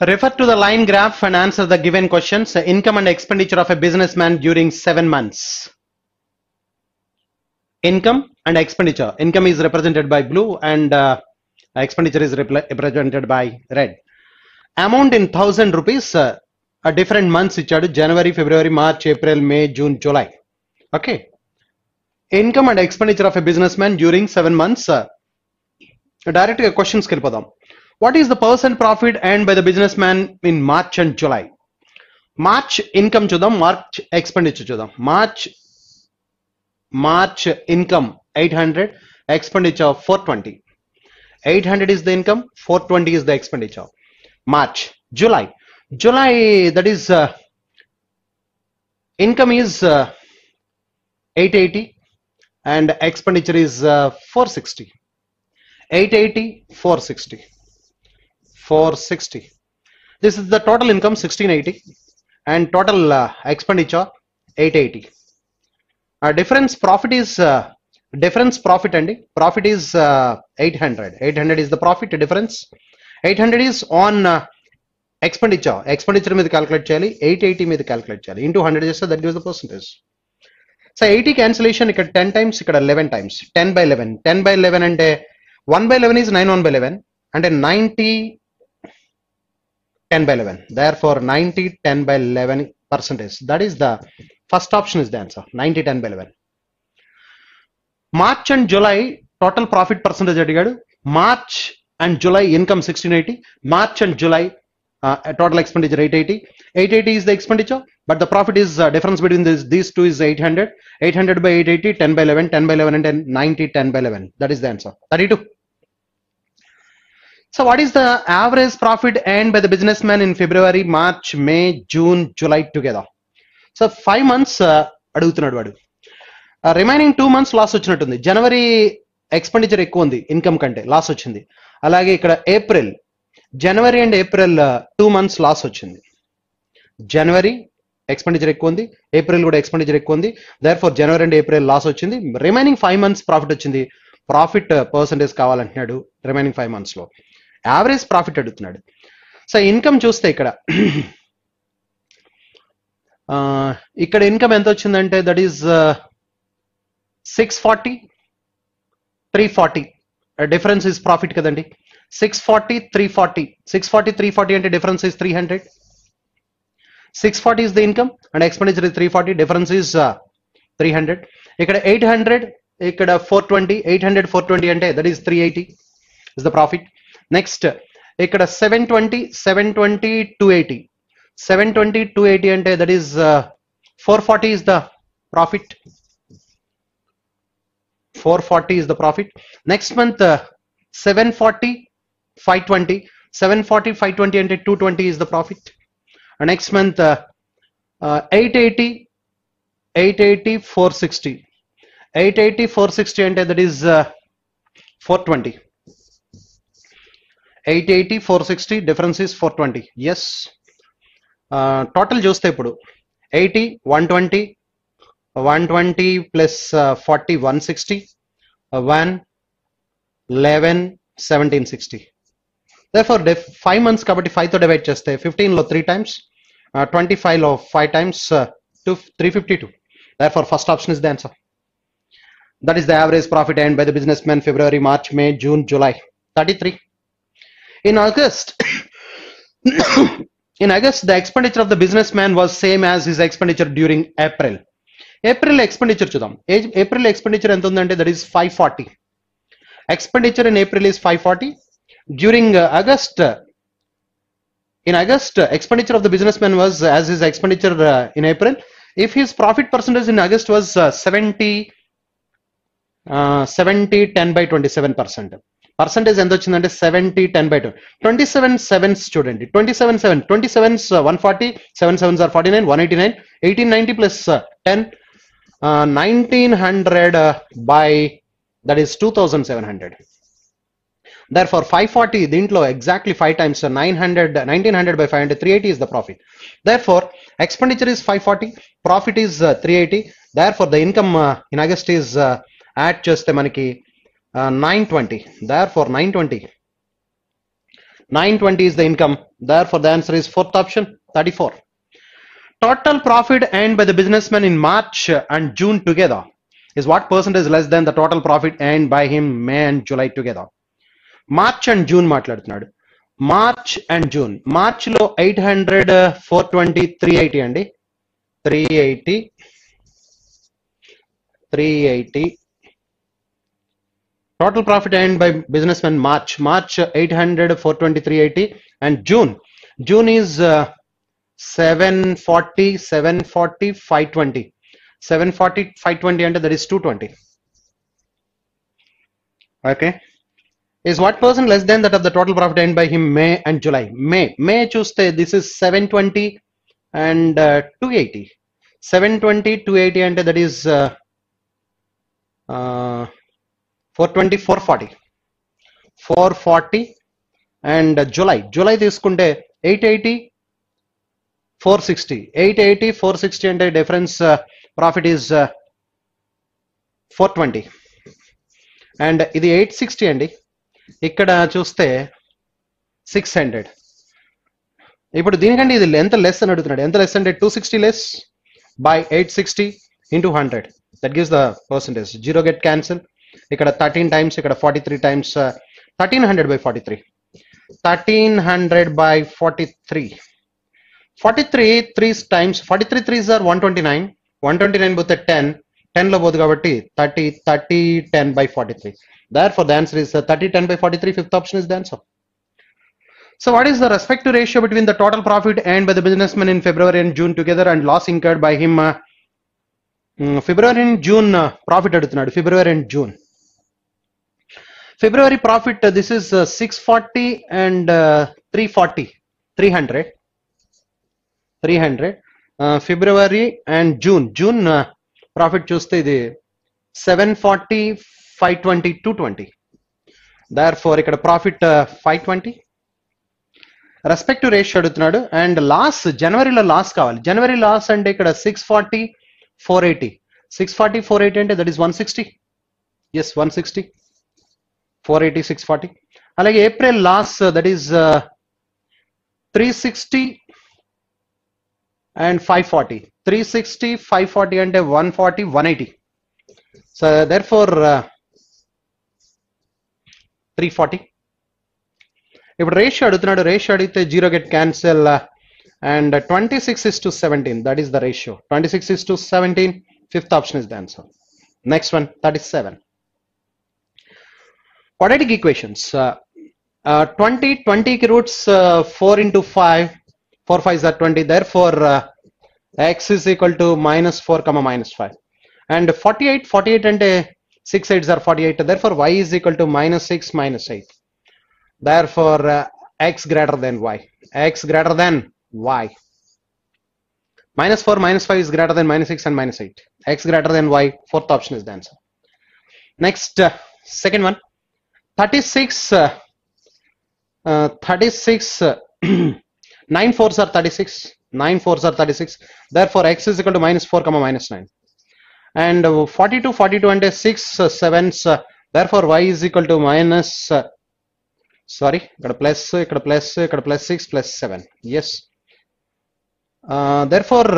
Refer to the line graph and answer the given questions. Income and expenditure of a businessman during 7 months. Income and expenditure. Income is represented by blue and expenditure is represented by red. Amount in 1000 rupees. A different months ichadu: January, February, March, April, May, June, July. Okay. Income and expenditure of a businessman during 7 months. Direct questions kelipodam. What is the percent profit earned by the businessman in March and July? March income chudam, March expenditure chudam. March income 800, expenditure 420. 800 is the income, 420 is the expenditure. March. July, that is income is 880 and expenditure is 460. 880, 460. 460. This is the total income 1680 and total expenditure 880. Difference profit is difference profit and profit is 800. 800 is the profit difference. 800 is on expenditure. Expenditure మీద calculate చేయాలి. 880 మీద calculate చేయాలి. Into 100 చేస్తే that gives the percentage. So 80 cancellation ఇక్కడ 10 times, ఇక్కడ 11 times. 10 by 11. 10 by 11 అంటే 1 by 11 is 9 1 by 11 అంటే 90 10 by 11. Therefore 90 10 by 11 percentage. That is the first option is the answer. 90 10 by 11. March and July total profit percentage అడిగాడు. March and July income 1680. March and July total expenditure 880. 880 is the expenditure, but the profit is difference between these two is 800. 800 by 880, 10 by 11, 10 by 11 and 10, 90 10 by 11. That is the answer. 32. So what is the average profit earned by the businessman in February, March, May, June, July together? So 5 months అడుగుతున్నాడు వాడు. Remaining 2 months loss వచ్చినట్టుంది. జనవరి expenditure ఎక్కువ ఉంది income కంటే, loss వచ్చింది. అలాగే ఇక్కడ April, January and April 2 months loss వచ్చింది. జనవరి ఎక్స్పెండిచర్ ఎక్కువ ఉంది, ఏప్రిల్ కూడా ఎక్స్పెండిచర్ ఎక్కువ ఉంది. Therefore January and April loss వచ్చింది. రిమైనింగ్ 5 months ప్రాఫిట్ వచ్చింది. ప్రాఫిట్ పర్సంటేజ్ కావాలంటున్నాడు రిమైనింగ్ 5 months లో. యావరేజ్ ప్రాఫిట్ అడుగుతున్నాడు. సో ఇన్కమ్ చూస్తే ఇక్కడ ఇన్కమ్ ఎంత వచ్చిందంటే that is 640 340. Difference is profit కదండి. 640 340. 640 340 అంటే difference is 300. 640 is the income and expenditure is 340. Difference is 300. ఇక్కడ 800, ఇక్కడ 420. 800 420 అంటే that is 380 is the profit. Next ఇక్కడ 720 280. 720 280 అంటే that is 440 is the profit. 440 is the profit. Next month 740 520. 740 520 అంటే 220 is the profit. Next month 880 460. 880 460 అంటే that is 420. 880 460 difference is 420. Yes. Total చూస్తే ఇప్పుడు 80 120 plus 40 160 1 11 1760. Therefore 5 months కాబట్టి 5 తో డివైడ్ చేస్తే 15 లో 3 times, 25 లో 5 times, 352. Therefore first option is the answer. That is the average profit earned by the businessman February, March, May, June, July. 33. In August the expenditure of the businessman was same as his expenditure during April. April expenditure చూద్దాం. April expenditure ఎంత ఉందంటే that is 540. Expenditure in April is 540. During August, in August expenditure of the businessman was as his expenditure in April. If his profit percentage in August was 70 10 by 27%. Percentage ఎంత వచ్చిందంటే 70 10 by 27 sevens చూడండి. 27 27s 140, 7 7s are 49, 189, 1890 plus 10 1900 by that is 2700. Therefore 540 దీంట్లో exactly 5 times 900 1900 by 500 380 is the profit. Therefore expenditure is 540, profit is 380. Therefore the income in August is add చేస్తే మనకి 920. Therefore 920 920 is the income. Therefore, the answer is fourth option, 34. Total profit earned by the businessman in March and June together is what percentage less than the total profit earned by him May and July together? March and June మాట్లాడుతున్నాడు. March and June. March లో 800, 420, 380 అండి. 380 total profit earned by businessman March 800, 420, 380, and June is 740, 520. 740, 520 and that is 220. Okay, is what percent less than that of the total profit earned by him May and July? May చూస్తే this is 720 and 280. 720, 280 and that is 420, 440 and July తీసుకుంటే 880, 460. 880, 460 అంటే difference profit is 420 and ఇది 860 అండి. ఇక్కడ చూస్తే 600. ఇప్పుడు దీనికంటే ఇది ఎంత లెస్ అని అడుగుతున్నాడు. ఎంత లెస్ అంటే 260 less by 860 into 100. That gives the percentage. 0 get cancel. ఇక్కడ 13 times, ఇక్కడ 43 times, 1300 by 43. 1300 by 43. 43 3 times, 43 3s are 129. 129 పోతే 10. 10 లో పోదు కాబట్టి 30, 10 by 43. Therefore, the answer is 30, 10 by 43. Fifth option is the answer. So, what is the respective ratio between the total profit earned by the businessman in February and June together and loss incurred by him? February and June profit అడుగుతున్నాడు. February and June. February profit, this is 640 and 340. 300. February and June. Profit చూస్తే ఇది 740, 520, 220. Therefore, ఇక్కడ profit 520. Respective ratio అడుగుతున్నాడు and loss జనవరిలో loss కావాలి. జనవరి loss అంటే ఇక్కడ 640, 480. 640, 480 అంటే దట్ ఈస్ 160. ఎస్ 160. 480, 640. అలాగే April loss that is 360 and 540. 360, 540 అంటే 140, 180. సో therefore 340. ఇప్పుడు రేషియో అడుగుతున్నాడు. రేషియో అడిగితే 0 get cancel and 26:17. That is the ratio. 26:17. Fifth option is the answer. Next one, 37. Quadratic equations. 20 roots 4 into 5. 4 5s are 20. Therefore, x is equal to -4, -5. And 48 and 6 8s are 48. Therefore, y is equal to -6, -8. Therefore, x greater than y. X greater than y. -4, -5 is greater than -6 and -8. X greater than y. Fourth option is the answer. Next, second one. 36. 9 4s are 36. 9 4s are 36. Therefore, x is equal to -4, -9. And 42 and 6 7s. Therefore, y is equal to ఇక్కడ plus 6 plus 7. Yes. Therefore,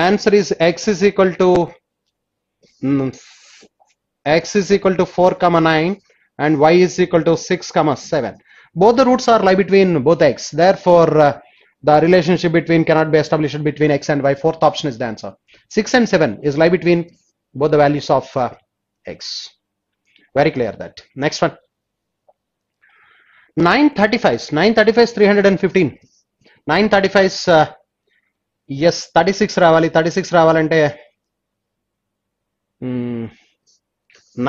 answer is x is equal to 4, 9 and y is equal to 6, 7. Both the roots are lie between both x. Therefore, the relationship between cannot be established between x and y. Fourth option is the answer. 6 and 7 is lie between both the values of x. Very clear that. Next one. 935s. 935 is 315. 935s, yes, 36 రావాలి. 36 రావాలంటే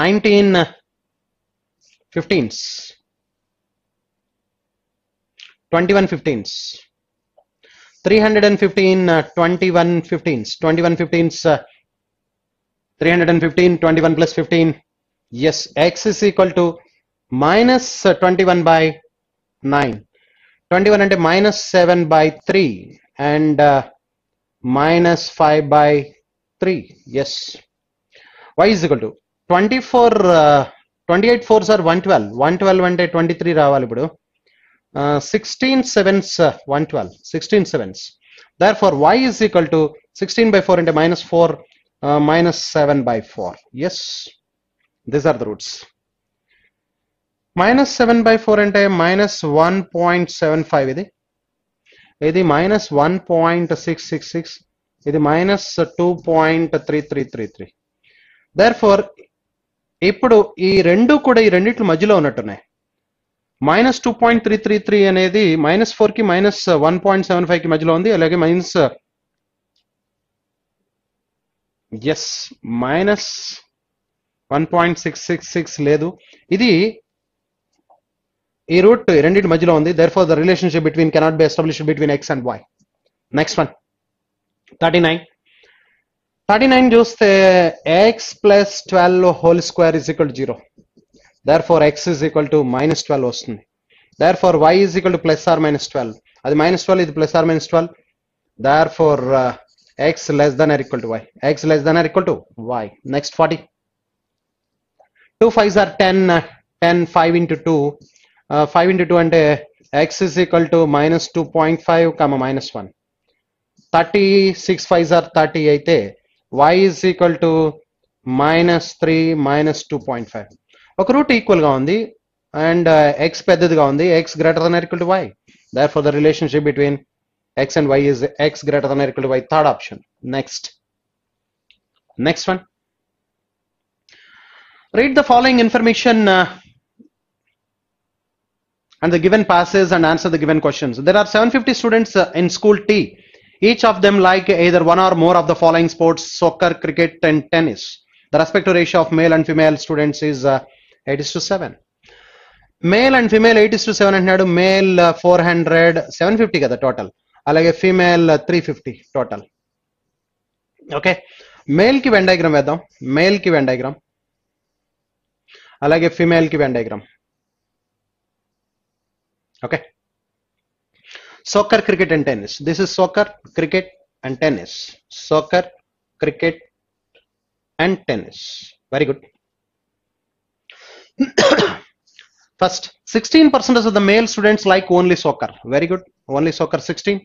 19 15s. 21 15s. 315, 21 15s. 21 15s, 315, 21 plus 15. Yes, x is equal to -21 by 9. 21 అంటే -7 by 3 and -5 by 3. Yes. Y is equal to 24. 28 4s are 112. 112 అంటే 23 రావాలి. ఇప్పుడు 16 sevens 112, 16 sevens. Therefore y is equal to 16 by 4 into minus 4 minus 7 by 4. Yes, these are the roots. Minus 7 by 4 అంటే minus 1.75, ఇది minus 1.666, ఇది minus 2.3333. Therefore ఇప్పుడు ఈ రెండు కూడా ఈ రెండిట్ల మధ్యలో ఉన్నట్టున్నాయి. మైనస్ 2.333 అనేది మైనస్ 4 కి మైనస్ 1.75 కి మధ్యలో ఉంది. అలాగే మైనస్ మైనస్ 1.666 లేదు. ఇది ఈ రూట్ రెండింటి మధ్యలో ఉంది. therefore the relationship between cannot be established between x and y. Next one, 39 చూస్తే x plus 12 whole square is equal to 0. therefore x is equal to minus 12 వస్తుంది. therefore y is equal to plus or minus 12. అది minus 12, ఇది plus or minus 12. therefore x less than or equal to y. x less than or equal to y. Next 40. 2 5s are 10. 5 into 2. 5 into 2 అంటే x is equal to minus 2.5 comma minus 1. 36 5s are 30 అయితే y is equal to minus 3 minus 2.5. ఒక route equal గా ఉంది and x పెద్దదిగా ఉంది. x greater than or equal to y. therefore the relationship between x and y is x greater than or equal to y. Third option. Next one. Read the following information and the given passages and answer the given questions. There are 750 students in school T. Each of them like either one or more of the following sports: soccer, cricket and tennis. The respective ratio of male and female students is 8:7. Male and female 8:7 అంటున్నాడు. Male 400, 750 కదా total. అలాగే female 350 total. Okay, male కి Venn diagram వేద్దాం. Male కి Venn diagram, అలాగే female కి Venn diagram. Okay, soccer, cricket and tennis. This is soccer, cricket and tennis. Soccer, cricket and tennis. Very good. First, 16% of the male students like only soccer. Very good. Only soccer 16.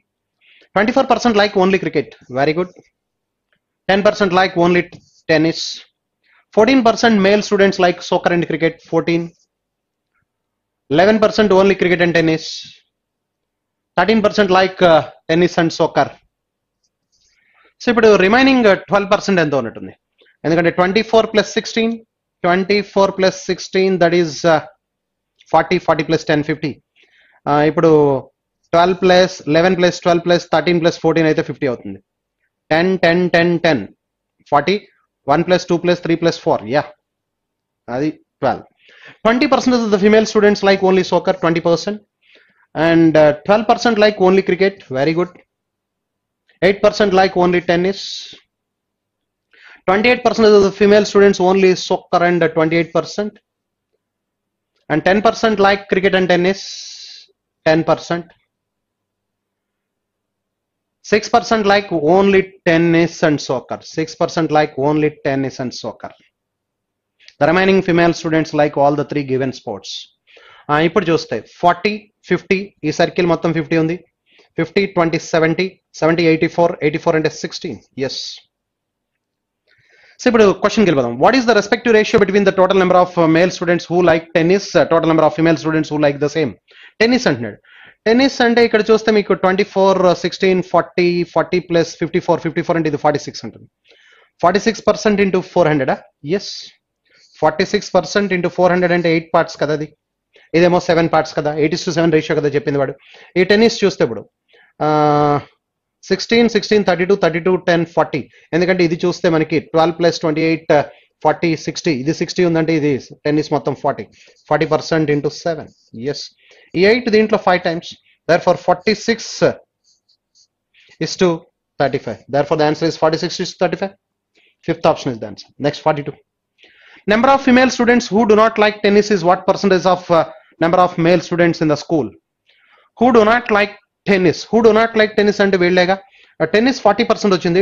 24% like only cricket. Very good. 10% like only tennis. 14% male students like soccer and cricket. 14. 11% only cricket and tennis. 13% like tennis and soccer. So ఇప్పుడు remaining 12% ఎంత ఉన్నట్టుంది? ఎందుకంటే 24 plus 16, 24 plus 16 that is 40, 40 plus 10 50. ఇప్పుడు 12 plus 11 plus 12 plus 13 plus 14 అయితే 50 అవుతుంది. 10 10 10 10 40, 1 plus 2 plus 3 plus 4, yeah, అది 12. 20% of the female students like only soccer, 20%. And 12% like only cricket. Very good. 8% like only tennis. 28% of the female students only soccer and 28%. And 10% like cricket and tennis. 10%. 6% like only tennis and soccer. 6% like only tennis and soccer. The remaining female students like all the three given sports. ఇప్పుడు చూస్తే 40, 50, ఈ circle మొత్తం 50 ఉంది. 50, 20, 70, 70, 84, 84 అంటే 16. Yes. So ఇప్పుడు క్వశ్చన్కి వెళ్ళిపోదాం. What is the respective ratio between the total number of male students who like tennis, total number of female students who like the same tennis అంటున్నాడు. టెన్నిస్ అంటే ఇక్కడ చూస్తే మీకు 24, 16, 40, 40 ప్లస్ 54, 54 అంటే ఇది 46 ఉంటుంది. 46% ఇంటూ 400. ఎస్, 46% ఇంటూ 400 అంటే 8 parts కదా, అది ఇదేమో 7 parts కదా. 8:7 రేషియో కదా చెప్పింది వాడు. ఈ టెన్నిస్ చూస్తే ఇప్పుడు 16, 16, 32, 32, 10, 40. ఎందుకంటే ఇది చూస్తే మనకి 12 plus 28, 40, 60. ఇది 60 ఉందంటే ఇది టెన్నిస్ మొత్తం 40. 40% ఇంటూ 7. ఎస్, ఈ 8 దీంట్లో 5 times. therefore 46:35. therefore the answer is 46:35. Fifth option is the answer. Next, 42. Number of female students who do not like tennis is what percentage of number of male students in the school? Who do not like tennis? Who do not like tennis అంటే వీళ్ళేగా. Tennis 40% వచ్చింది.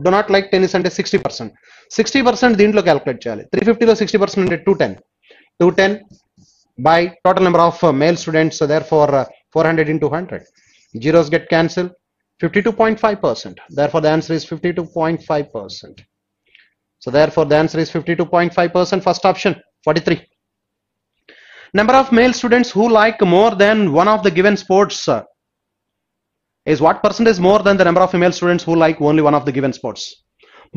do not like tennis అంటే 60%. 60% దీంట్లో calculate చేయాలి. 350లో 60% అంటే 210. 210 by total number of male students. So therefore 400 into 100. Zeros get cancelled. 52.5%. Therefore, the answer is 52.5%. So therefore, the answer is 52.5%. First option, 43. Number of male students who like more than one of the given sports is what percentage more than the number of female students who like only one of the given sports?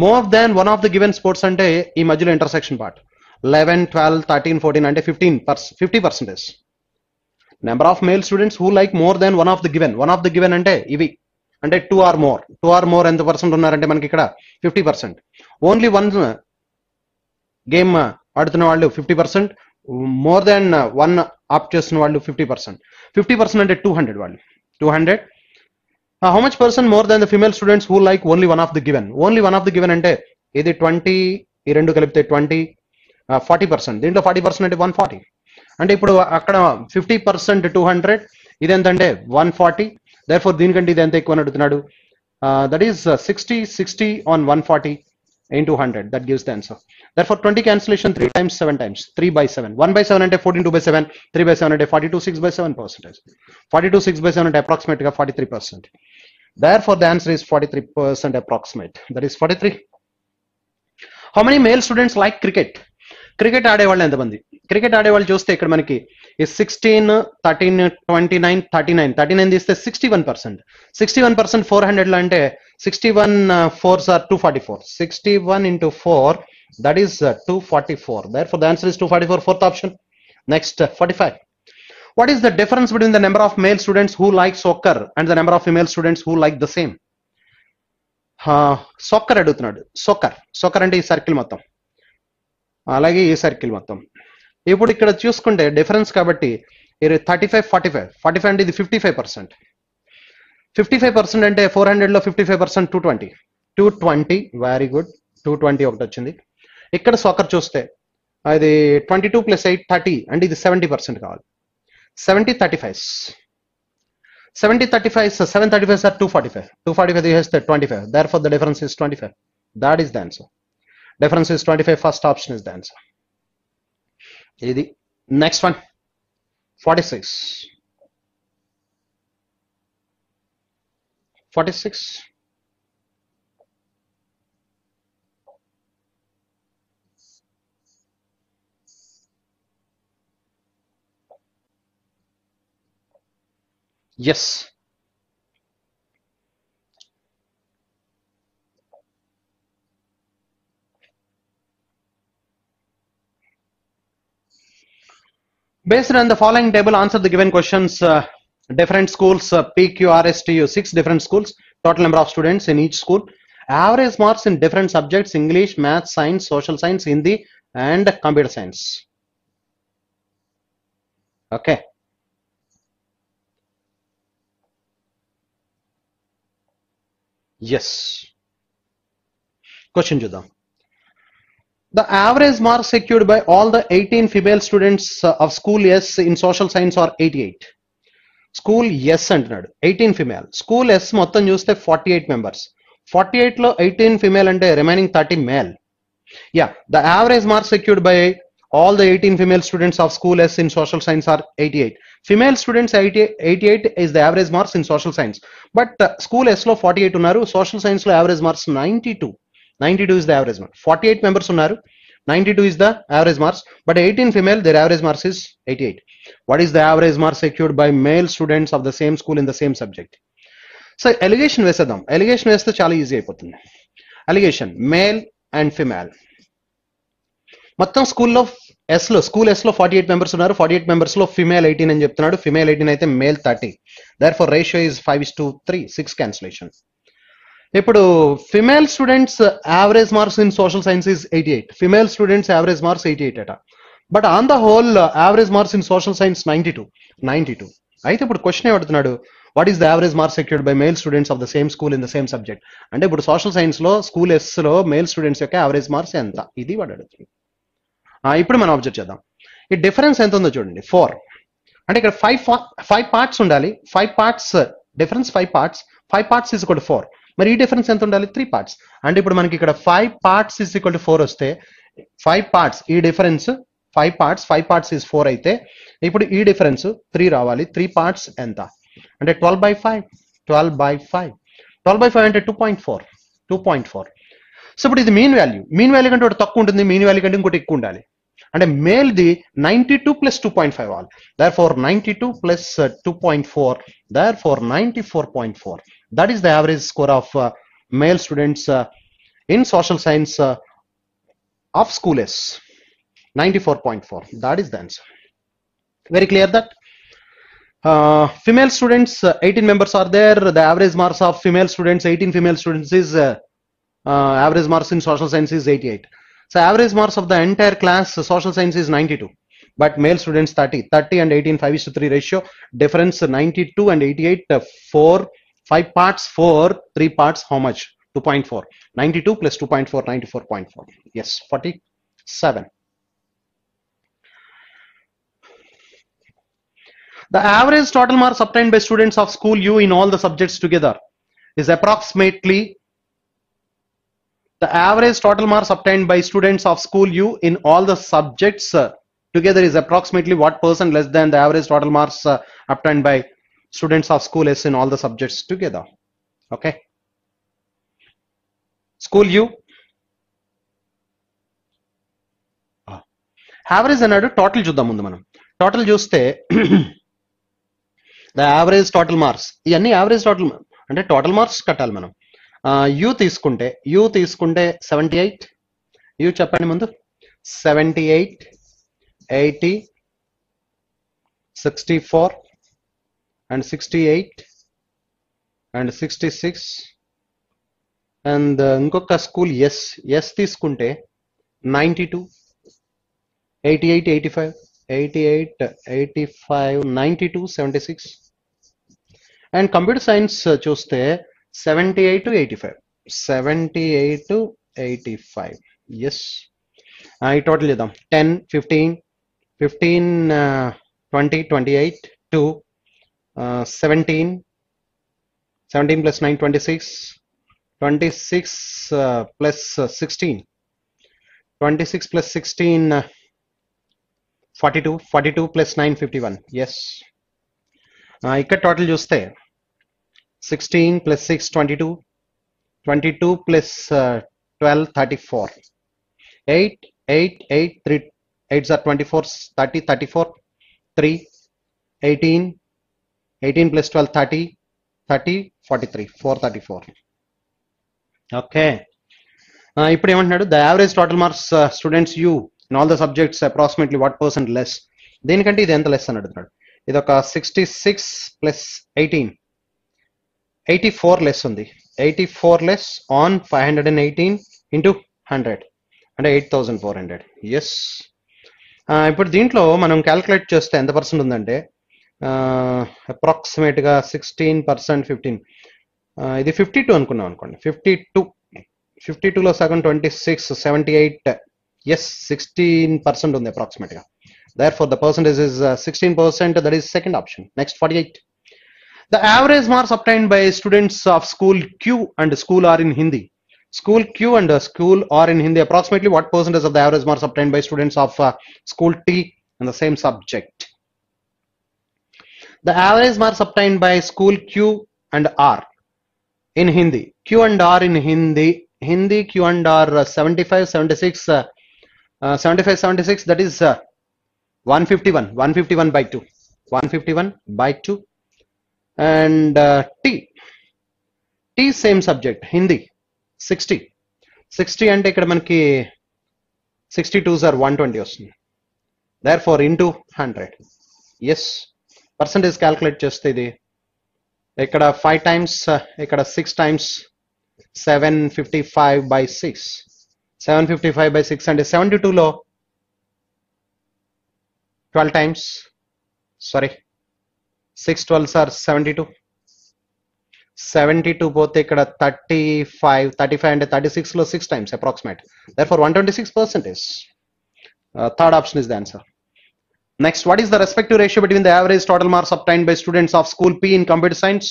More than one of the given sports ante ee madhyalo intersection part 11, 12, 13, 14 ante 50%. Number of male students who like more than one of the given ante ivi అంటే 2 or more ఎంత percent ఉన్నారంటే మనకి ఇక్కడ 50%. Only one game ఆడుతున్న వాళ్ళు 50%, more than one opt చేస్తున్న వాళ్ళు 50% అంటే 200 వాళ్ళు 200. How much person more than the female students who like only one of the given అంటే ఇది 20, ఈ రెండు కలిపితే 20, 40%. దీంట్లో 40% అంటే 140. అంటే ఇప్పుడు అక్కడ 50% 200, ఇది ఎంత అంటే 140. Therefore, దీనికంటే ఇది ఎంత ఎక్కువ అని అడుగుతున్నాడు. That is 60 on 140 into 100. That gives the answer. Therefore, 20 cancellation 3 times, 7 times. 3 by 7. 1 by 7 అంటే 14 2 by 7. 3 by 7 అంటే 42 6 by 7%. 42 6 by 7 అంటే approximate గా 43%. Therefore, the answer is 43% approximate. That is 43. How many male students like cricket? Cricket ఆడేవాళ్ళు ఎంతమంది? Cricket ఆడేవాళ్ళు చూస్తే ఇక్కడ మనకి 16, 13, 29, 39 తీస్తే 61%. 61% 400 అంటే 61 4s are 244. 61 into 4, that is 244. Therefore, the answer is 244, fourth option. Next, 45. What is the difference between the number of male students who like soccer and the number of female students who like the same? Soccer అడుగుతున్నాడు. Soccer అంటే ఈ circle మొత్తం, అలాగే ఈ circle మొత్తం. ఇప్పుడు ఇక్కడ చూసుకుంటే డిఫరెన్స్ కాబట్టి 35 45 అంటే ఇది 55%. 55% అంటే 400 లో 55% 220. వెరీ గుడ్, 220 ఒకటి వచ్చింది. ఇక్కడ సోకర్ చూస్తే అది 22 + 8 30 అంటే ఇది 70% కావాలి. 70-35 735 are 245 తీసేస్తే 25. Therefore, the difference is 25. That is the answer. Difference is 25. First option is the answer. Next one, 46. 46. Yes. Based on the following table, answer the given questions. Different schools, PQRSTU, 6 different schools, total number of students in each school, average marks in different subjects: English, Math, Science, Social Science, Hindi and Computer Science. Okay. Yes. Question చూద్దాం. The average marks secured by all the 18 female students of school S in social science are 88. School S అంటున్నాడు, 18 female. School S మొత్తం చూస్తే 48 members. 48 లో 18 female అంటే remaining 30 male. Yeah, the average marks secured by all the 18 female students of school S in social science are 88. Female students 88 is the average marks in social science. But school S లో 48 ఉన్నారు, social science లో average marks 92. 92 is the average mark. 48 members ఉన్నారు, 92 is the average marks, but 18 female, their average marks is 88. What is the average mark secured by male students of the same school in the same subject? So allegation వేసేద్దాం. allegation వేస్తే చాలా easy అయిపోతుంది. allegation male and female. మొత్తం school S లో 48 members ఉన్నారు, 48 members లో female 18 అని చెప్తున్నాడు. ఫిమేల్ 18 అయితే male 30. therefore ratio is 5:3, 6 cancellation. ఇప్పుడు female students average marks in social science is 88. Female students average marks 88 అట. But on the whole average marks in social science 92. అయితే ఇప్పుడు క్వశ్చన్ ఏమడుతున్నాడు, what is the average marks secured by male students of the same school in the same subject. అంటే ఇప్పుడు social science లో school S లో male students యొక్క average marks ఎంత, ఇది వాడు అడుగుతుంది. ఇప్పుడు మనం అబ్జర్వ్ చేద్దాం. ఈ డిఫరెన్స్ ఎంత ఉందో చూడండి, 4. అంటే ఇక్కడ 5 parts ఉండాలి. 5 parts difference, 5 parts is equal to 4. మరి ఈ డిఫరెన్స్ ఎంత ఉండాలి, 3 parts. అంటే ఇప్పుడు మనకి ఇక్కడ 5 parts is equal to 4 వస్తే 5 parts ఈ డిఫరెన్స్ 5 parts is 4 అయితే ఇప్పుడు ఈ డిఫరెన్స్ 3 రావాలి. 3 parts ఎంత అంటే 12/5 అంటే 2.4. సో ఇప్పుడు ఇది మీన్ వాల్యూ కంటే ఒకటి తక్కువ ఉంటుంది, మీన్ వాల్యూ కంటే ఇంకోటి ఎక్కువ ఉండాలి. అంటే మేల్ది 92 + 2.5 అవ్వాలి. therefore 92 + 2.4, therefore 94.4. that is the average score of male students in social science of school S. 94.4. that is the answer. Very clear that female students 18 members are there. The average marks of female students, 18 female students is average marks in social science is 88. So average marks of the entire class social science is 92, but male students 30 and 18 5:3 ratio difference. 92 and 88 5 parts 3 parts how much? 2.4. 92 + 2.4 94.4. yes, 47. The average total marks obtained by students of school U in all the subjects together is approximately. The average total marks obtained by students of school U in all the subjects together is approximately what % less than the average total marks obtained by students of school S in all the subjects together? Okay. School U. Average అన్నాడు, total చూద్దాం ముందు మనం. Total చూస్తే the average total marks, ఇవన్నీ average total అంటే total marks కట్టాలి మనం. You తీసుకుంటే 78, యూ చెప్పండి ముందు. 78, 80, 64 and 68 and 66 and ఇంకొక స్కూల్ ఎస్ తీసుకుంటే 92, 88, 85, 92, 76 and కంప్యూటర్ సైన్స్ చూస్తే 78 to 85. yes. ఈ టోటల్ చేద్దాం. 10, 15, 20, 28, 2, 17 plus 9, 26 plus 16, 26 plus 16 42 plus 9 51. yes. ఇక్కడ టోటల్ చూస్తే 16 plus 6 22 plus 12 34. 8 3 8s are 24, 30 34 3 18 plus 12 30 43 434. okay. ఇప్పుడు ఏమంటున్నాడు, the average total marks students U in all the subjects approximately what % less. దీనికంటే ఇది ఎంత లెస్ అని అడుగుతున్నాడు. ఇది ఒక 66 plus 18 84 లెస్ ఉంది. 84 లెస్ ఆన్ 518 into 100 అంటే 8400. ఎస్. ఇప్పుడు దీంట్లో మనం క్యాల్కులేట్ చేస్తే ఎంత పర్సెంట్ ఉందంటే అప్రాక్సిమేట్గా 16%, 15, ఇది 52 అనుకున్నాం అనుకోండి. 52లో సగం 26, 78. ఎస్, 16% ఉంది అప్రాక్సిమేట్గా. therefore the percentage is 16%. that is second option. next 48. The average marks obtained by students of school Q and school R in Hindi. School Q and school R in Hindi, approximately what % of the average marks obtained by students of school T in the same subject? The average marks obtained by school Q and R in Hindi. Q and R in Hindi, Q and R 75, 76, 75, 76, that is 151 by 2. 151 by 2. And T same subject Hindi 60 అంటే ఇక్కడ మనకి 62s are 120 వస్తుంది. therefore into 100. yes. percentage calculate చేస్తే ఇది ఇక్కడ 5 times, ఇక్కడ 6 times 755 by 6. 755 by 6 అంటే 72లో 12 times, sorry 6 12s are 72. 72 పోతే ఇక్కడ 35 అంటే 36లో 6 times approximate. therefore 126% is third option is the answer. next, what is the respective ratio between the average total marks obtained by students of school P in computer science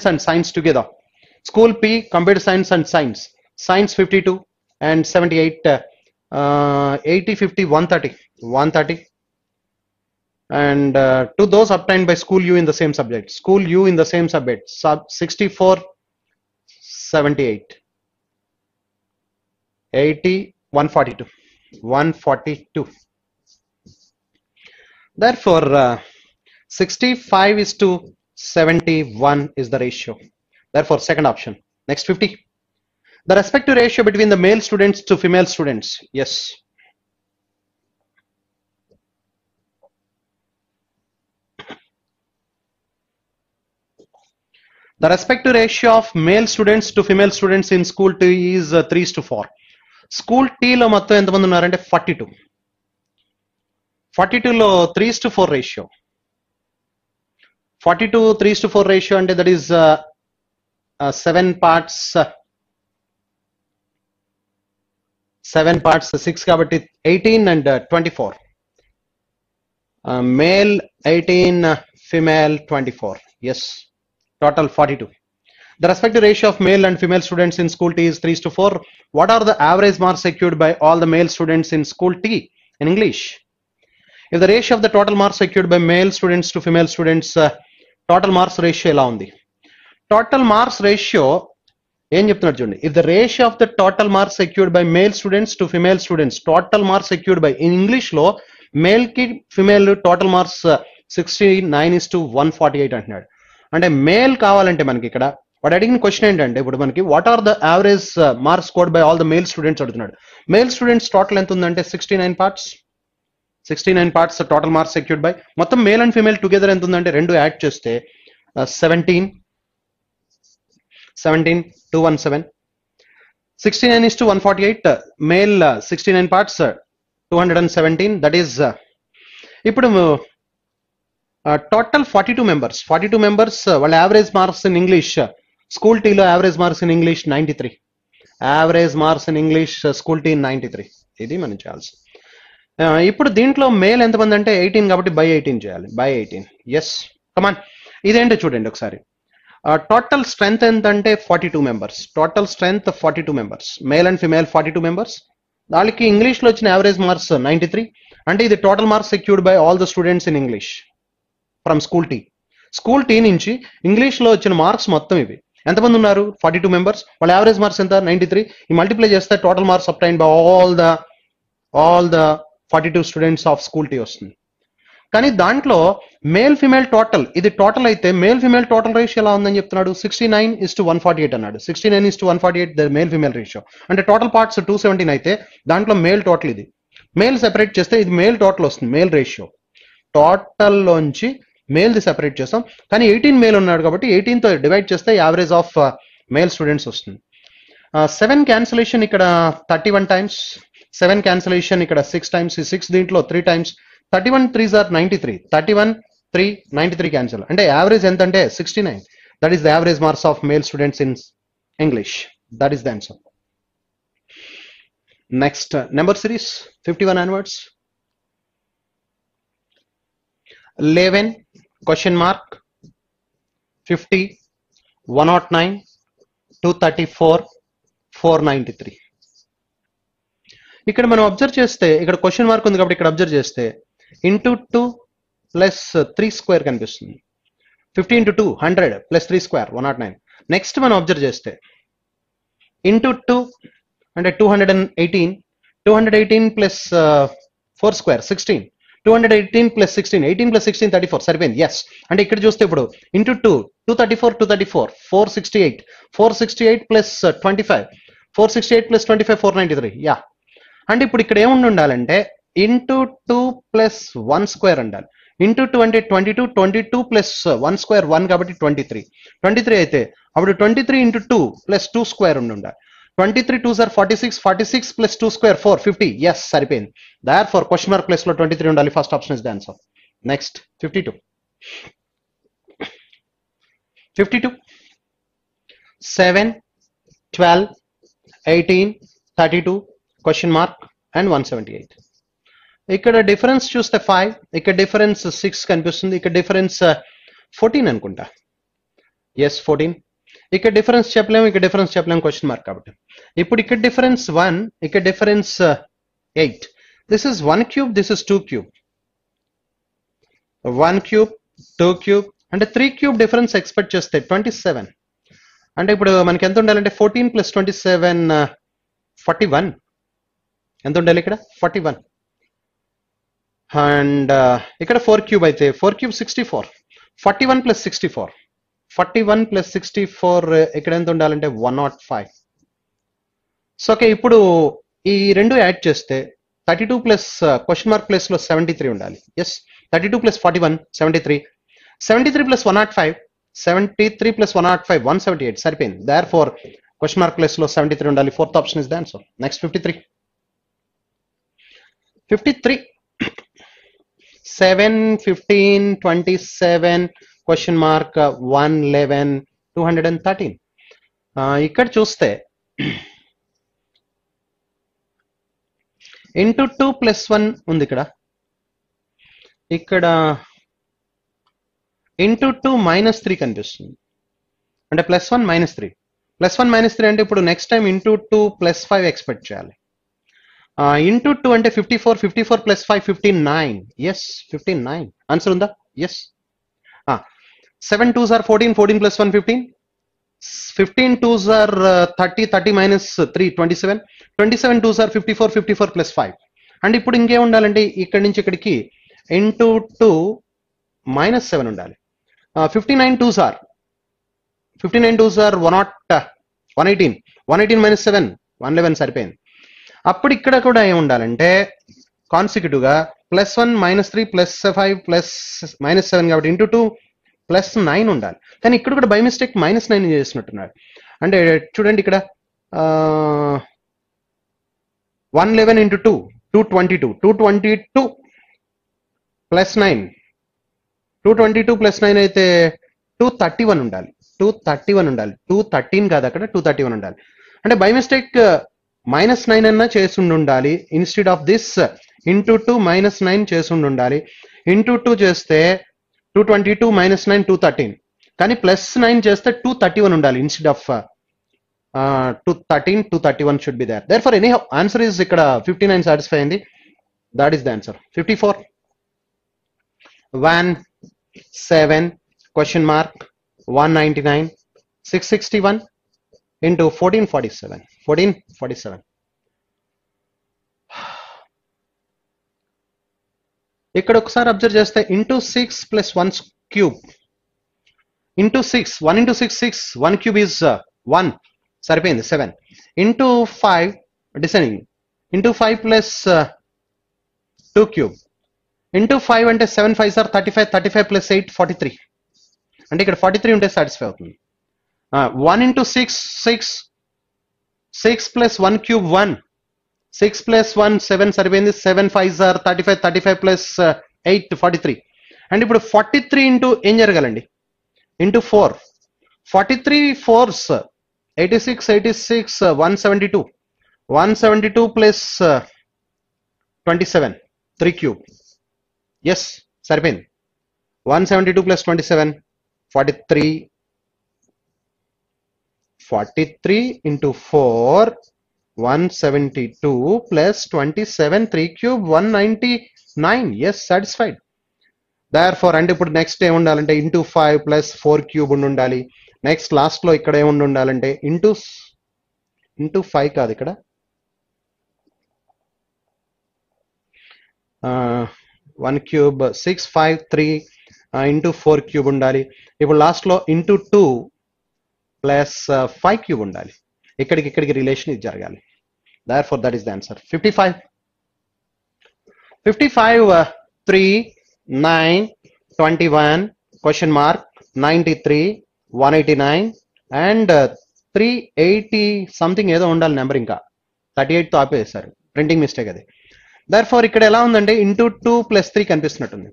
and science together? School P, computer science and science. Science 52, and 78, 80, 50, 130, 130. And to those obtained by school U in the same subject, school U in the same subject, sub 64, 78, 80, 142, 142. Therefore, 65 is to 71 is the ratio. Therefore, second option. Next, 50. The respective ratio between the male students to female students. Yes. The respective ratio of male students to female students in school T is 3:4. School T లో మొత్తం ఎంతమంది ఉన్నారంటే 42. 42లో 3:4 ratio. 42 3:4 ratio అంటే that is 7 parts. 7 parts 6 కాబట్టి 18 and 24. Male 18, female 24. Yes. Total 42. The respective ratio of male and female students in school T is 3:4. What are the average marks secured by all the male students in school T in English? If the ratio of the total marks secured by male students to female students, total marks ratio ఎలా ఉంది? Total marks ratio ఏం చెప్తున్నారు చూడండి. If the ratio of the total marks secured by male students to female students, total marks secured by in English లో male కి female total marks 69:148 అంటున్నాడు. అంటే male కావాలంటే మనకి ఇక్కడ వాడు అడిగిన క్వశ్చన్ ఏంటంటే ఇప్పుడు మనకి what are the average marks scored by all the male students అడుగుతున్నాడు. మేల్ స్టూడెంట్స్ టోటల్ ఎంత ఉందంటే 69 parts. 69 parts total marks secured by మొత్తం మేల్ అండ్ ఫీమేల్ టుగెదర్ ఎంత ఉందంటే రెండు యాడ్ చేస్తే 17 217. 69:148 మేల్ 69 parts 217 దట్ ఈస్ ఇప్పుడు టోటల్ 42 members వాళ్ళ average marks in English school టీలో average marks in English 93. Average marks in English school tea 93. ఇది మనం చేయాల్సి. ఇప్పుడు దీంట్లో మేల్ ఎంతమంది అంటే 18 కాబట్టి by 18 చేయాలి. by 18. Yes come on. ఇదేంటో చూడండి ఒకసారి. టోటల్ స్ట్రెంత్ ఎంత అంటే 42 members. Total strength 42 members. Male and female 42 members. వాళ్ళకి ఇంగ్లీష్లో వచ్చిన యావరేజ్ మార్క్స్ 93. అంటే ఇది total marks secured by all the students in English from school T. School T నుంచి ఇంగ్లీష్లో వచ్చిన మార్క్స్ మొత్తం ఇవి. ఎంతమంది ఉన్నారు? 42 members. వాళ్ళ యావరేజ్ మార్క్స్ ఎంత? 93. ఈ మల్టిప్లై చేస్తే total marks obtained by all the 42 students of school T వస్తుంది. కానీ దాంట్లో మేల్ ఫిమేల్ టోటల్ ఇది టోటల్ అయితే మేల్ ఫిమేల్ టోటల్ రేషియో ఎలా ఉందని చెప్తున్నాడు. 69:148 అన్నాడు. 69:148 ద మేల్ ఫిమేల్ రేషియో. అంటే టోటల్ పార్ట్స్ 217 అయితే దాంట్లో మేల్ టోటల్ ఇది. మేల్ సెపరేట్ చేస్తే ఇది మేల్ టోటల్ వస్తుంది. మేల్ రేషియో టోటల్లోంచి మేల్ది సెపరేట్ చేస్తాం. కానీ 18 మేల్ ఉన్నాడు కాబట్టి 18తో డివైడ్ చేస్తే యావరేజ్ ఆఫ్ మేల్ స్టూడెంట్స్ వస్తుంది. 7 క్యాన్సిలేషన్ ఇక్కడ 31 times. 7 క్యాన్సిలేషన్ ఇక్కడ 6 times. 6 దీంట్లో 3 times. 31 3s are 93. 31 3 93 క్యాన్సిల్. అంటే యావరేజ్ ఎంత అంటే 69. That is the average marks of male students in English. That is the answer. Next number series 51 onwards. 11 question mark 50 109 234 493. ఇక్కడ మనం observe చేస్తే ఇక్కడ క్వశ్చన్ మార్క్ ఉంది కాబట్టి ఇక్కడ అబ్జర్వ్ చేస్తే ఇంటూ 2 ప్లస్ 3 స్క్వేర్ కనిపిస్తుంది. 50 into 2 100 ప్లస్ 3 స్క్వేర్ 109. నెక్స్ట్ మనం అబ్జర్వ్ చేస్తే ఇంటూ 2 అంటే 218 ప్లస్ 4 స్క్వేర్ 16. 218 ప్లస్ 16 18 ప్లస్ 16 34 సరిపోయింది. ఎస్ అంటే ఇక్కడ చూస్తే ఇప్పుడు ఇంటూ 234 468 ప్లస్ 25 468 ప్లస్ 25 493. యా అంటే ఇప్పుడు ఇక్కడ ఏముండి ఉండాలంటే ఇంటూ 2 ప్లస్ 1 స్క్వేర్ ఉండాలి. ఇంటూ 2 అంటే 22 ప్లస్ 1 స్క్వేర్ 1 కాబట్టి 23 అయితే అప్పుడు 23 ఇంటూ 2 ప్లస్ 2 స్క్వేర్ ఉండాలి. 23 2s are 46 plus 2 square 4 50. Yes సరిపోయింది. Therefore క్వశ్చన్ మార్క్ ప్లేస్ లో 23 ఉండాలి. First option is the answer. Next 52 7 12 18 32 question mark and 178. ఇక్కడ డిఫరెన్స్ చూస్తే 5, ఇక్కడ డిఫరెన్స్ 6 కనిపిస్తుంది. ఇక్కడ డిఫరెన్స్ 14 అనుకుంటా. ఎస్ 14. ఇక్కడ డిఫరెన్స్ చెప్పలేము, ఇక్కడ డిఫరెన్స్ చెప్పలేము క్వశ్చన్ మార్క్ కాబట్టి. ఇప్పుడు ఇక్కడ డిఫరెన్స్ 1, ఇక్కడ difference 8. This is 1 cube, this is 2 cube. 1 cube 2 cube అంటే 3 క్యూబ్ డిఫరెన్స్ ఎక్స్పెక్ట్ చేస్తే 27. అంటే ఇప్పుడు మనకి ఎంత ఉండాలంటే 14 + 27 41. ఎంత ఉండాలి ఇక్కడ 41. అండ్ ఇక్కడ 4 క్యూబ్ అయితే 4 క్యూబ్ 64. 41 + 64. 41 + 64 ఇక్కడ ఎంత ఉండాలంటే 105. సో ఓకే, ఇప్పుడు ఈ రెండు యాడ్ చేస్తే 32 ప్లస్ క్వశ్చన్ మార్క్ ప్లేస్ లో 73 ఉండాలి. ఎస్, 32 + 41 73. 73 + 105 73 + 105 178 సరిపోయింది. Therefore question mark place లో 73 ఉండాలి. Fourth option is the answer. Next 53. 7 15 27 question mark 111 213. ఇక్కడ చూస్తే ఇంటూ 2 + 1 ఉంది ఇక్కడ. ఇక్కడ ఇంటూ 2 -3 కనిపిస్తుంది. అంటే +1 -3 +1 -3 అంటే ఇప్పుడు నెక్స్ట్ టైం ఇంటూ 2 + 5 ఎక్స్పెక్ట్ చేయాలి. ఇంటూ 2 అంటే 54 54 + 5 59. ఎస్ 59 ఆన్సర్ ఉందా? Yes. 7 2s are 14 14 + 1 15. 15 2s are 30 30 - 3 27. 27 2s are 54 54 + 5. And ఇప్పుడు ఇంకేం ఉండాలంటే ఇక్కడి నుంచి ఇక్కడికి ఇంటూ 2 -7 ఉండాలి. 59 2s are 118 118 - 7 111 సరిపోయింది. అప్పుడు ఇక్కడ కూడా ఏం ఉండాలంటే కాన్సిక్యూటివ్ గా +1 -3 +5 -7 కాబట్టి ఇంటూ 2 +9 ఉండాలి. కానీ ఇక్కడ కూడా బై మిస్టేక్ -9 చేసినట్టున్నాడు. అంటే చూడండి ఇక్కడ 111 × 2 222 222 + 9 222 + 9 అయితే 231 ఉండాలి. 231 ఉండాలి. 213 కాదు, అక్కడ 231 ఉండాలి. అంటే బై మిస్టేక్ -9 అన్నా చేసి ఉండాలి. ఇన్స్టెడ్ ఆఫ్ దిస్ ఇంటూ 2 -9 చేసి ఉండాలి. ఇంటూ 2 చేస్తే 222 - 9 213. కానీ +9 చేస్తే 231 ఉండాలి. Instead of 213 231 should be there. Therefore any answer is ఇక్కడ 59 సాటిస్ఫై అయింది. That is the answer. 54 1 7 question mark 199 661 into 1447 1447. ఇక్కడ ఒకసారి అబ్జర్వ్ చేస్తే into 6 + 1 cube into 6 1 × 6 6 1 cube is 1 సరిపోయింది 7. Into 5 descending into 5 + 2 cube into 5 అంటే 7 5s are 35 35 + 8 43. అంటే ఇక్కడ 43 ఉంటే సాటిస్ఫై అవుతుంది. 1 × 6 6 6 + 1 క్యూబ్ 1 6 + 1 7 సరిపోయింది. 7 5s are 35 35 + 8 43. అండ్ ఇప్పుడు 43 ఇంటూ ఏం జరగాలండి ఇంటూ 4 43 4s 86 86 172 172 + 27 3 క్యూబ్. ఎస్ సరిపోయింది. 172 + 27 43 43 into 4 172 + 27 3 cube 199. Yes, satisfied. Therefore and ఇప్పుడు నెక్స్ట్ ఏం ఉండాలంటే ఇంటూ 5 + 4 క్యూబ్ ఉండాలి. నెక్స్ట్ లాస్ట్ లో ఇక్కడ ఏం ఉండాలంటే ఇంటూ 5 కాదు ఇక్కడ 1 క్యూబ్ 653 ఇంటూ 4 క్యూబ్ ఉండాలి. ఇప్పుడు లాస్ట్ లో ఇంటూ 2 + 5 క్యూబ్ ఉండాలి. ఇక్కడికి రిలేషన్ ఇది జరగాలి. Therefore that is the answer. 55 3 9 21 question mark 93 189 and 380 something ఏదో ఉండాలి నెంబర్. ఇంకా 38 తో ఆపేసారు, ప్రింటింగ్ మిస్టేక్ అది. Therefore ఇక్కడ ఎలా ఉందంటే ఇంటూ 2 + 3 కనిపిస్తున్నట్టుంది.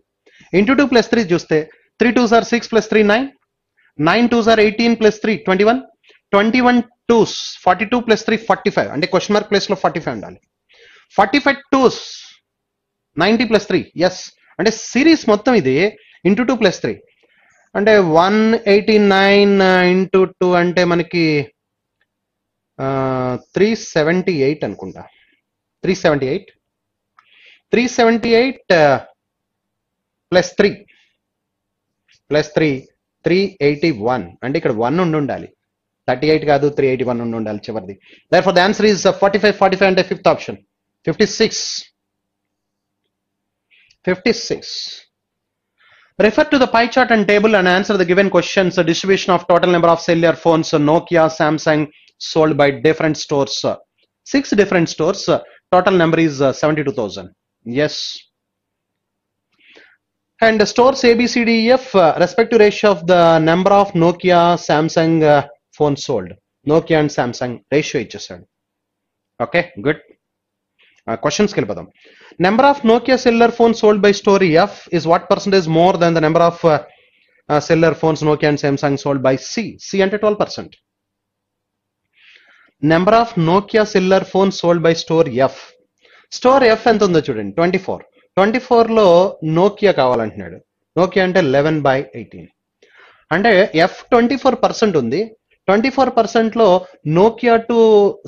ఇంటూ 2 + 3 చూస్తే 3 2s are 6 + 3 9 9 2s are 18 + 3 21 21 2s 42 + 3 45. అంటే క్వశ్చన్ మార్క్ ప్లేస్ లో 45 ఉండాలి. 45 2s 90 + 3. ఎస్, అంటే సిరీస్ మొత్తం ఇది ఇంటూ 2 + 3. అంటే 189 ఇంటూ 2 అంటే మనకి 378 అనుకుంటా. 378 ప్లస్ 3 381 అంటే ఇక్కడ 1 ఉండాలి. 38 కాదు, 381 ఉండాలి చివరిది. Therefore the answer is 45 అంటే fifth option. 56. Refer to the pie chart and table and answer the given questions. The distribution of total number of cellular phones Nokia, Samsung sold by different stores. 6 different stores. Total number is 72,000. Yes. And stores A, B, C, D, E, F respective ratio of the number of Nokia, Samsung phones sold. Nokia and Samsung ratio ఇచ్చేసాడు. Okay, good. Questions కి వెళ్ళిపోదాం. Number of Nokia cellular phones sold by store F is what percentage more than the number of cellular phones Nokia and Samsung sold by C? C అంటే 12%. Number of Nokia cellular phones sold by store F. Store F ఎంత ఉందో చూడండి, 24. 24లో Nokia కావాలంటున్నాడు. Nokia అంటే 11/18. అంటే F 24% ఉంది. 24%లో Nokia to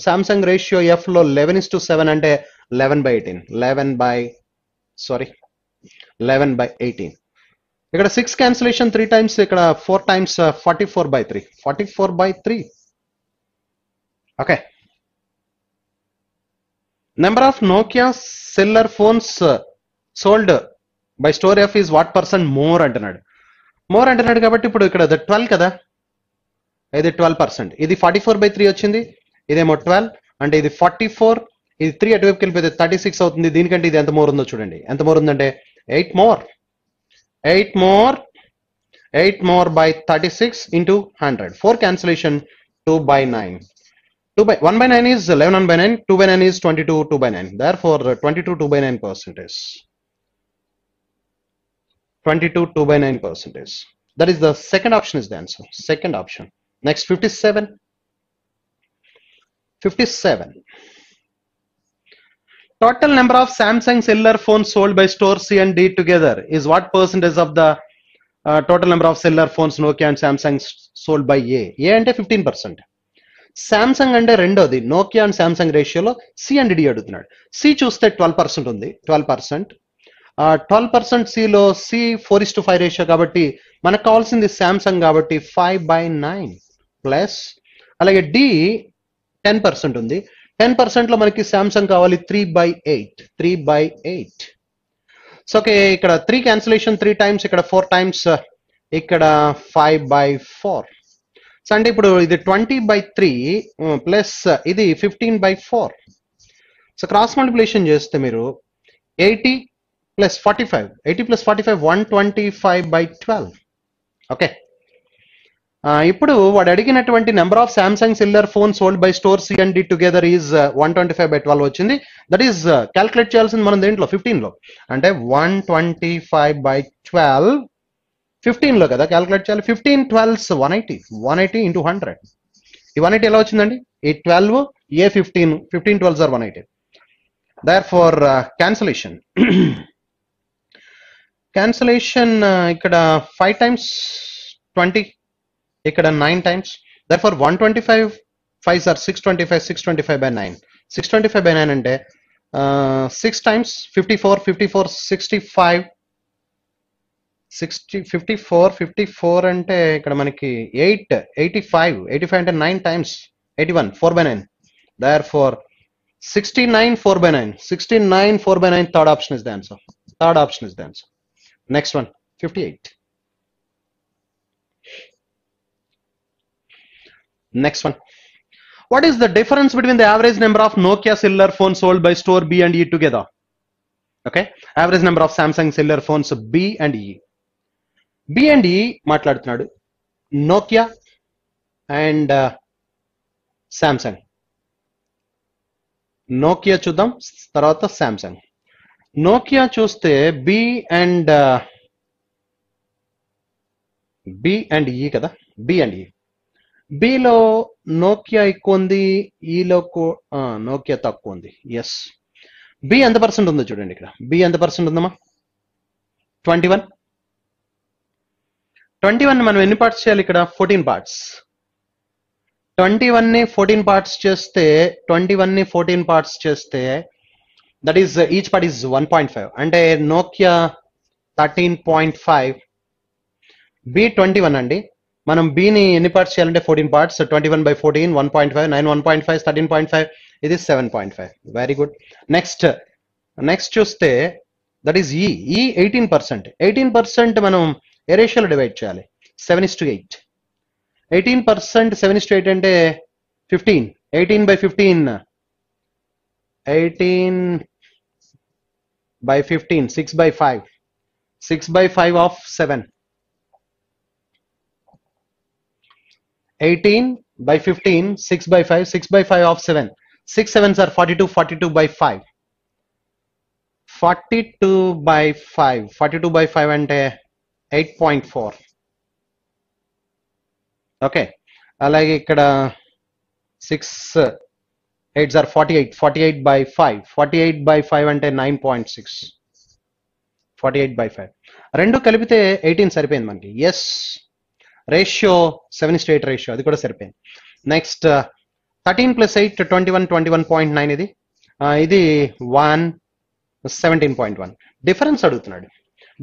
Samsung ratio F లో 11:7 అంటే 11/18. ఇక్కడ 6 క్యాన్సిలేషన్ 3 టైమ్స్, ఇక్కడ 4 times 44/3. Okay. Number of Nokia seller phones sold by store F is what percent more అంటున్నాడు. మోర్ అంటున్నాడు కాబట్టి ఇప్పుడు ఇక్కడ 12 కదా, ఇది 12%. ఇది 44/3 వచ్చింది, ఇదేమో 12 అంటే ఇది 44, ఇది 3 అటువైపుకి వెళ్ళిపోతే 36 అవుతుంది. దీనికంటే ఇది ఎంత మోర్ ఉందో చూడండి. ఎంత మోర్ ఉందంటే 8 more by 36 into 100. 4 cancellation 2/9. 1/9 is 11 1/9, 2/9 is 22 2/9. Therefore 22 2/9%. 22 2/9%. That is the second option is the answer. Second option. Next 57. Total number of Samsung cellular phones sold by store C and D together is what percentage of the total number of cellular phones Nokia and Samsung sold by A? A అంటే 15%. Samsung అంటే రెండోది, Nokia and Samsung రేషియోలో C and D అడుగుతున్నాడు. C చూస్తే 12% ఉంది. 12% సిలో C 4:5 ratio కాబట్టి మనకు కావాల్సింది సామ్సంగ్ కాబట్టి 5/9 ప్లస్, అలాగే డి 10% ఉంది. 10% లో మనకి సామ్సంగ్ కావాలి 3/8. సో ఓకే, ఇక్కడ 3 క్యాన్సిలేషన్ 3 టైమ్స్, ఇక్కడ 4 టైమ్స్, ఇక్కడ 5/4. సో అంటే ఇప్పుడు ఇది 20/3 ప్లస్ ఇది 15/4. సో క్రాస్ మల్టిప్లికేషన్ చేస్తే మీరు 80 + 45 125/12. ఓకే. ఇప్పుడు వాడు అడిగినటువంటి number of Samsung cellular phone sold by store C and D together is 125/12 వచ్చింది. దట్ ఈస్ క్యాల్కులేట్ చేయాల్సింది మనం దేంట్లో 15లో. అంటే 125/12 15లో కదా క్యాల్కులేట్ చేయాలి. 15 12s 180 into 100. ఈ 180 ఎలా వచ్చిందండి? ఈ 12 ఏ 15 12s are 180. Therefore cancellation ఇక్కడ 5 times 20, ఇక్కడ 9 times. Therefore 125 5s are 625. 625/9. 625/9 అంటే 6 times 54 65 54 అంటే ఇక్కడ మనకి 85 అంటే 9 times 81 4/9. Therefore 69 4/9. 69 4/9. Third option is the answer. Next one 58. Next one. What is the difference between the average number of Nokia cellular phones sold by store B and E together? Okay, average number of Samsung cellular phones B and E. B and E మాట్లాడుతున్నాడు, Nokia and Samsung. Nokia చూద్దాం, తర్వాత Samsung. Nokia చూస్తే B and ఈ కదా, B and ఈ. Below Nokia ఎక్కువ ఉంది, ఈలో నోకియా తక్కువ ఉంది. ఎస్, బి ఎంత పర్సెంట్ ఉందో చూడండి. ఇక్కడ బి ఎంత పర్సెంట్ ఉందమ్మా? 21. 21 మనం ఎన్ని పార్ట్స్ చేయాలి ఇక్కడ? 14 పార్ట్స్. 21 ని 14 పార్ట్స్ చేస్తే 21 ని 14 పార్ట్స్ చేస్తే that is each part is 1.5 అంటే నోకియా 13.5 B21 అండి. మనం బీని ఎన్ని పార్ట్స్ చేయాలంటే 14 పార్ట్స్. 21 by 14 1.5 9 1.5 13.5 ఇది 7.5. Very good. నెక్స్ట్ చూస్తే దట్ ఈస్ ఈ 18% మనం ఏ రేషియోలో డివైడ్ చేయాలి? 7:8. 18% 7:8 అంటే 15. 18 by 15 6 by 5 6 by 5 of 7. 18 by 15 6 by 5 6 by 5 of 7. 6 7s are 42. 42 by 5 42 by 5 42 by 5 అంటే 8.4. ఓకే, అలాగే ఇక్కడ 6 8s are 48. 48 by 5 48 by 5 అంటే 9.6. 48 by 5 రెండు కలిపితే 18 సరిపోయింది మనకి. ఎస్, రేషియో 7:8 రేషియో, అది కూడా సరిపోయింది. నెక్స్ట్ 13 plus 8 21 21.9 ఇది 17.1. డిఫరెన్స్ అడుగుతున్నాడు.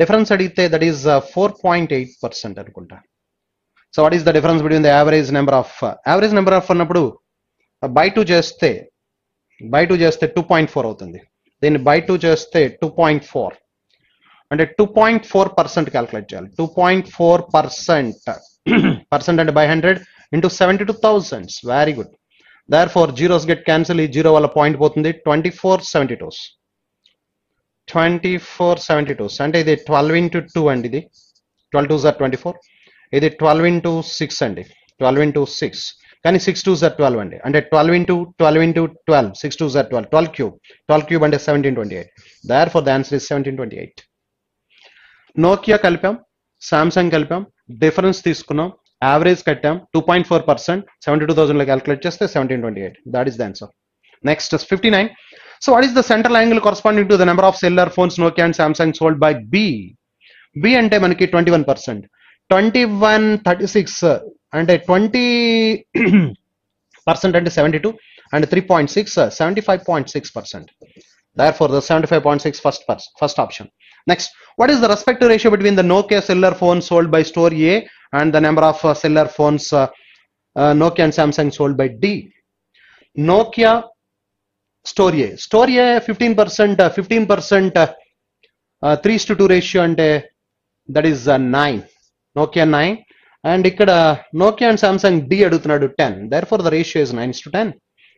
డిఫరెన్స్ అడిగితే దట్ ఈస్ 4.8% అనుకుంటా. So what is the difference between the average number of అన్నప్పుడు బై 2 చేస్తే 2.4 అవుతుంది. దీన్ని బై 2 చేస్తే 2.4 అంటే 2.4% క్యాల్కులేట్ చేయాలి. 2.4% అంటే by 100 into 72,000. Very good. Therefore zeros get cancel. ఈ జీరో వల్ల పాయింట్ పోతుంది. 2472 అంటే ఇది 12 into 2 అండి. ఇది 12 2s are 24. ఇది 12 into 6 అండి. 12 into 6 కానీ 6 2s are 12 అండి. అంటే 12 into 12 6 2s are 12 cube అంటే 1728. Therefore the answer is 1728. Nokia కలిపాం, సామ్సంగ్ కలిపాం, డిఫరెన్స్ తీసుకున్నాం, యావరేజ్ కట్టాం. 2.4% 72,000 లో క్యాల్కులేట్ చేస్తే 1728. That is the answer. Next 59. So what is the central angle corresponding to the number of cellular phones Nokia and Samsung sold by B అంటే మనకి 21%. 2136 అంటే 20% అంటే 72 and 3.6 75.6%. Therefore the 75.6 first option. Next, what is the respective ratio between the Nokia cellular phones sold by store A and the number of cellular phones Nokia and Samsung sold by D? Nokia store A 15% 3:2 ratio అంటే that is 9. Nokia 9 and ఇక్కడ Nokia and Samsung D అడుగుతున్నాడు 10. Therefore the ratio is 9:10.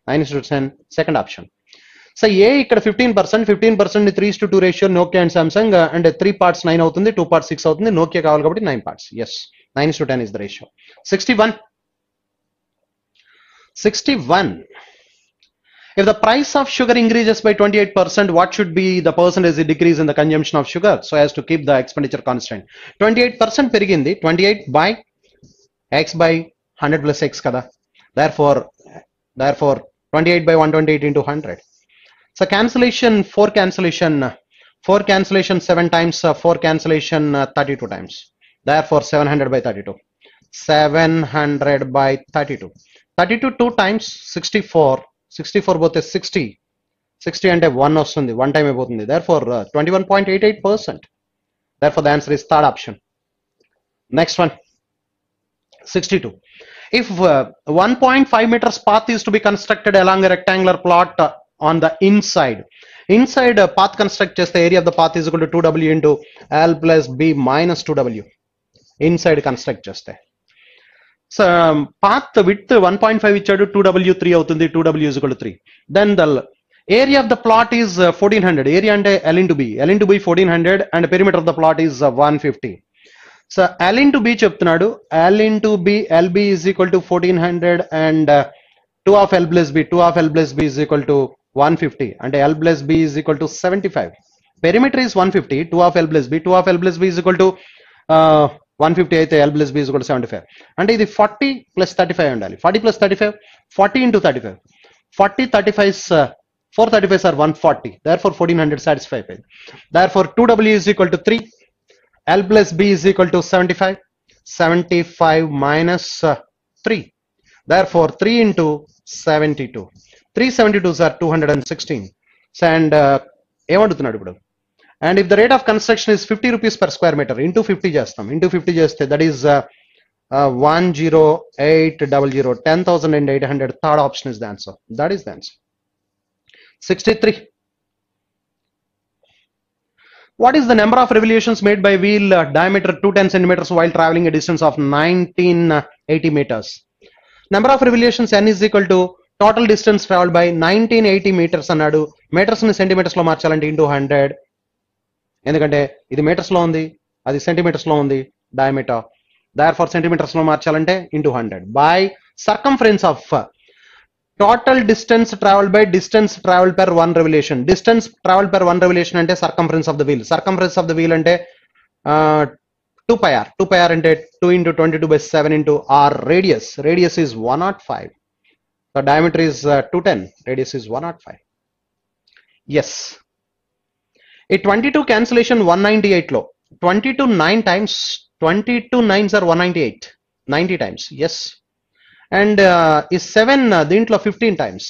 9:10 second option. So ఏ ఇక్కడ 15% 3:2 ratio Nokia and Samsung అంటే 3 parts 9 అవుతుంది, 2 parts 6 అవుతుంది. Nokia కావాలి కాబట్టి 9 parts. Yes, 9:10 is the ratio. 61. If the price of sugar increases by 28%, what should be the percentage decrease in the consumption of sugar so as to keep the expenditure constant? 28% పెరిగింది. 28 by x by 100 plus x కదా. Therefore 28 by 128 into 100. So cancellation 4 cancellation 7 times 4 cancellation 32 times. Therefore 700 by 32. 700 by 32. 32 2 times 64 పోతే 60 అంటే 1 వస్తుంది. 1 time అయిపోతుంది. Therefore 21.88%. Therefore the answer is third option. Next one, 62. If 1.5 meters path is to be constructed along a rectangular plot on the inside path construct చేస్తే area of the path is equal to 2w into l plus b minus 2w. inside construct చేస్తే so path width 1.5 ఇచ్చాడు, 2w 3 అవుతుంది. 2w is equal to 3. then the area of the plot is 1400. area అంటే l into b 1400 and perimeter of the plot is 150. So l into b చెప్తున్నాడు. l into b lb is equal to 1400 and 2 of l plus b is equal to 150 and l plus b is equal to 75. Perimeter is 150. 2 of l plus b is equal to 150 అయితే l plus b is equal to 75. అంటే ఇది 40 plus 35 ఉండాలి. 40 plus 35 40 into 35. 40 35s 4 35s are 140. Therefore 1400 satisfied. Therefore 2w is equal to 3. l plus b is equal to 75. 75 minus 3. Therefore 3 into 72. 372s are 216. And ఏమంటున్నాడు ఇప్పుడు? And if the rate of construction is 50 rupees per square meter, into 50 చేస్తాం, into 50 చేస్తే that is 10800, 10,800. Third option is the answer. That is the answer. 63. What is the number of revolutions made by wheel diameter 210 centimeters while traveling a distance of 1980 meters? Number of revolutions n is equal to total distance traveled by 1980 meters అన్నాడు. meters ని centimeters లో మార్చాలంటే into 100. ఎందుకంటే ఇది meters లో ఉంది, అది centimeters లో ఉంది diameter. Therefore centimeters లో మార్చాలంటే into 100 by circumference of total distance traveled by distance traveled per one revolution. Distance traveled per one revolution అంటే circumference of the wheel. Circumference of the wheel అంటే 2 pi r. 2 pi r అంటే 2 into 22 by 7 into r. Radius is 105. The diameter is 210. Radius is 105. Yes. A 22 cancellation 198 లో 22 9 times, 22 9s are 198. 90 times. Yes. And is 7 దీంట్లో 15 times.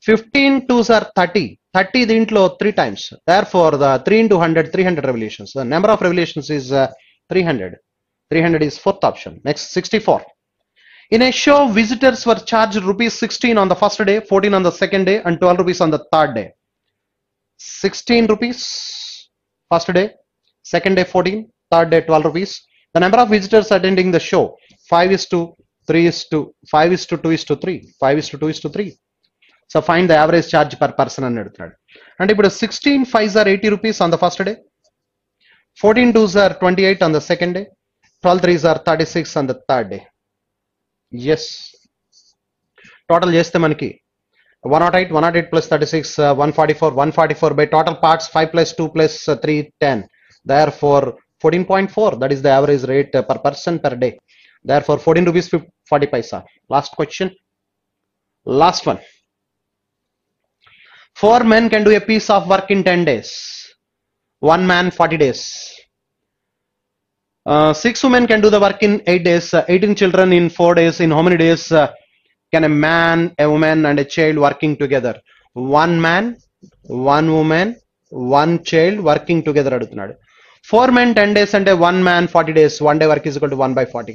15 2s are 30. 30 దీంట్లో 3 times. Therefore the 3 into 100, 300 revolutions. The number of revolutions is 300. 300 is fourth option. Next 64. In a show, visitors were charged rupees 16 on the first day, 14 on the second day, and 12 rupees on the third day. 16 rupees first day, second day 14, third day 12 rupees. The number of visitors attending the show 5 is to 3 is to 5 is to 2 is to 3. 5 is to 2 is to 3. So find the average charge per person అని అడుగుతున్నాడు. అంటే ఇప్పుడు 16 5s are 80 rupees on the first day, 14 2s are 28 on the second day, 12 3s are 36 on the third day. Yes. Total చేస్తే మనకి 108, 108 plus 36, 144, 144 by total parts 5 plus 2 plus 3, 10. Therefore 14.4. That is the average rate per person per day. Therefore 14 rupees 40 paisa. Last question. Last one. 4 men can do a piece of work in 10 days. 1 man 40 days. 6 women can do the work in 8 days. 18 children in 4 days. In how many days can a man, a woman and a child working together? 1 man, 1 woman, 1 child working together అడుగుతున్నాడు. 4 men 10 days అంటే 1 man 40 days. 1 day work is equal to 1 by 40.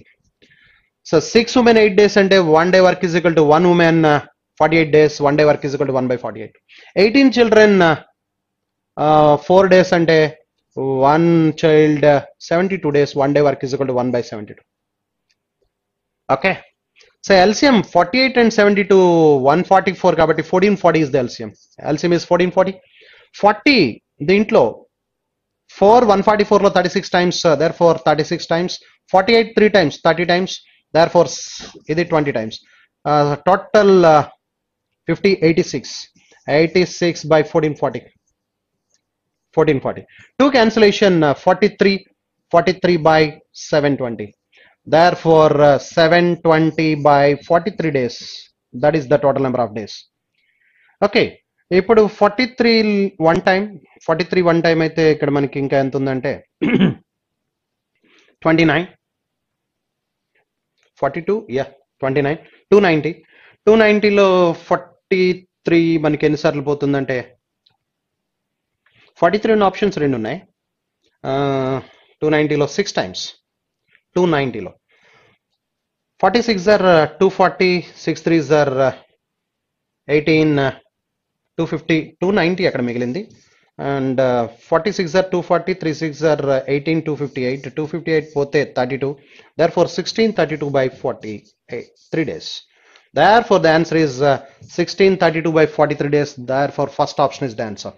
So 6 women 8 days అంటే 1 day work is equal to 1 woman 48 days. 1 day work is equal to 1 by 48. 18 children 4 days అంటే 1 child 72 days. 1 day work is equal to 1 by 72. Okay. So LCM 48 and 72 144 కాబట్టి 1440 is the LCM. LCM is 1440. 40 దీంట్లో 4 144 లో 36 times, therefore 36 times. 48 3 times, 30 times, therefore ఇది 20 times. Total 50 86. 86 by 1440. 1440. 2 cancellation 43 by 720. Therefore 720 by 43 days. That is the total number of days. Okay. ఇప్పుడు 43 1 time, 43 1 time అయితే ఇక్కడ మనకి ఇంకా ఎంత ఉందంటే 29, 42, yeah 29, 290. 290లో 43 మనకి ఎన్నిసార్లు పోతుందంటే 43 ఉన్న ఆప్షన్స్ రెండు ఉన్నాయి. 290లో 6 times. 290లో 46 are 240, 6 3s are 18, 250, 290 అక్కడ మిగిలింది. And 46 are 240, 3 6 are 18, 258. 258 పోతే 32. Therefore 16 32 by 43 days. Therefore the answer is 16 32 by 43 days. Therefore first option is the answer.